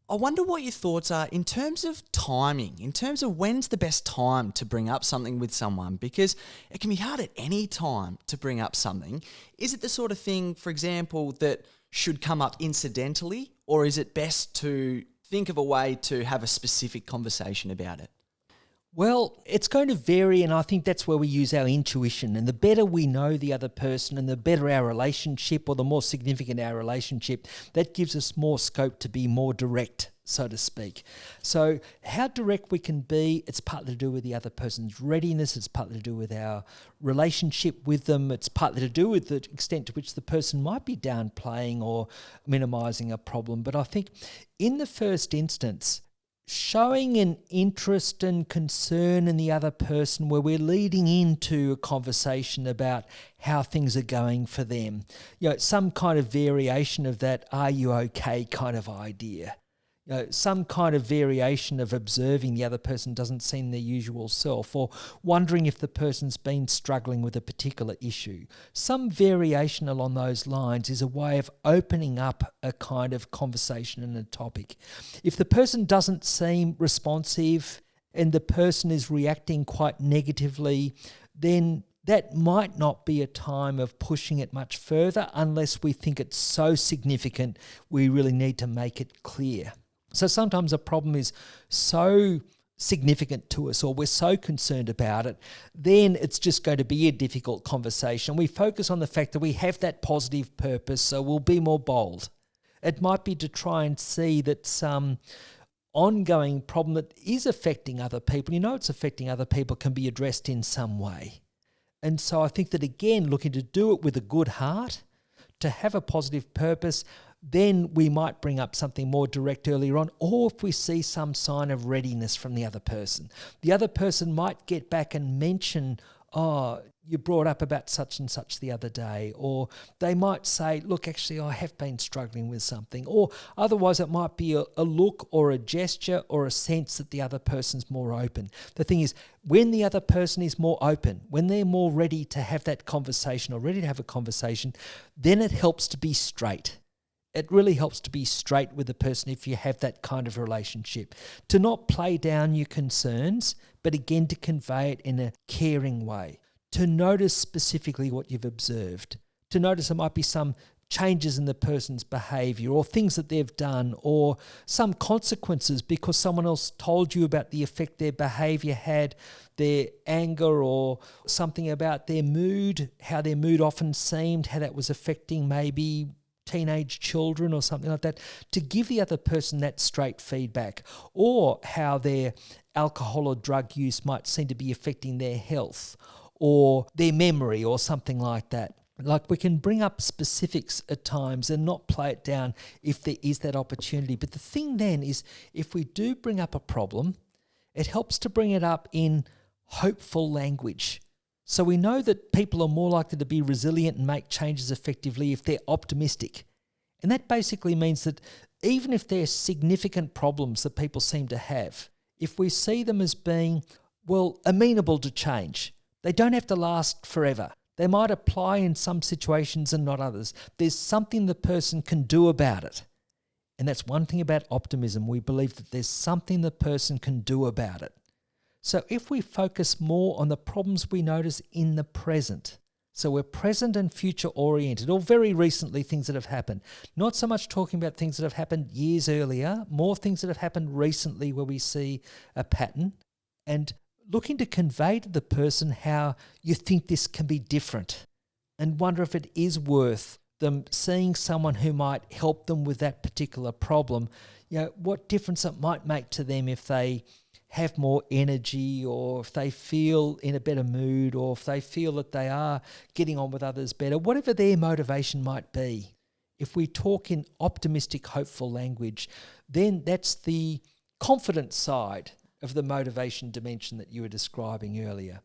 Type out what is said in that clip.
I wonder what your thoughts are in terms of timing, in terms of when's the best time to bring up something with someone, because it can be hard at any time to bring up something. Is it the sort of thing, for example, that should come up incidentally, or is it best to think of a way to have a specific conversation about it? Well, it's going to vary, and I think that's where we use our intuition. And the better we know the other person and the better our relationship, or the more significant our relationship, that gives us more scope to be more direct, so to speak. So how direct we can be, it's partly to do with the other person's readiness, it's partly to do with our relationship with them, it's partly to do with the extent to which the person might be downplaying or minimising a problem. But I think in the first instance, showing an interest and concern in the other person where we're leading into a conversation about how things are going for them. Some kind of variation of that "are you okay" kind of idea. Some kind of variation of observing the other person doesn't seem their usual self, or wondering if the person's been struggling with a particular issue. Some variation along those lines is a way of opening up a kind of conversation and a topic. If the person doesn't seem responsive and the person is reacting quite negatively, then that might not be a time of pushing it much further unless we think it's so significant we really need to make it clear. So sometimes a problem is so significant to us, or we're so concerned about it, then it's just going to be a difficult conversation. We focus on the fact that we have that positive purpose, so we'll be more bold. It might be to try and see that some ongoing problem that is affecting other people, it's affecting other people, can be addressed in some way. And so I think that, again, looking to do it with a good heart, to have a positive purpose, then we might bring up something more direct earlier on, or if we see some sign of readiness from the other person. The other person might get back and mention, "Oh, you brought up about such and such the other day," or they might say, "Look, actually, I have been struggling with something," or otherwise it might be a look or a gesture or a sense that the other person's more open. The thing is, when the other person is more open, when they're more ready to have that conversation or ready to have a conversation, then it helps to be straight. It really helps to be straight with the person if you have that kind of relationship. To not play down your concerns, but again to convey it in a caring way. To notice specifically what you've observed. To notice there might be some changes in the person's behaviour, or things that they've done, or some consequences because someone else told you about the effect their behaviour had, their anger, or something about their mood, how their mood often seemed, how that was affecting maybe teenage children or something like that, to give the other person that straight feedback, or how their alcohol or drug use might seem to be affecting their health or their memory or something like that. Like, we can bring up specifics at times and not play it down if there is that opportunity. But the thing then is, if we do bring up a problem, it helps to bring it up in hopeful language. So we know that people are more likely to be resilient and make changes effectively if they're optimistic. And that basically means that even if there's significant problems that people seem to have, if we see them as being, amenable to change, they don't have to last forever. They might apply in some situations and not others. There's something the person can do about it. And that's one thing about optimism. We believe that there's something the person can do about it. So if we focus more on the problems we notice in the present, so we're present and future oriented, or very recently things that have happened, not so much talking about things that have happened years earlier, more things that have happened recently where we see a pattern, and looking to convey to the person how you think this can be different, and wonder if it is worth them seeing someone who might help them with that particular problem, what difference it might make to them if they have more energy, or if they feel in a better mood, or if they feel that they are getting on with others better, whatever their motivation might be. If we talk in optimistic, hopeful language, then that's the confident side of the motivation dimension that you were describing earlier.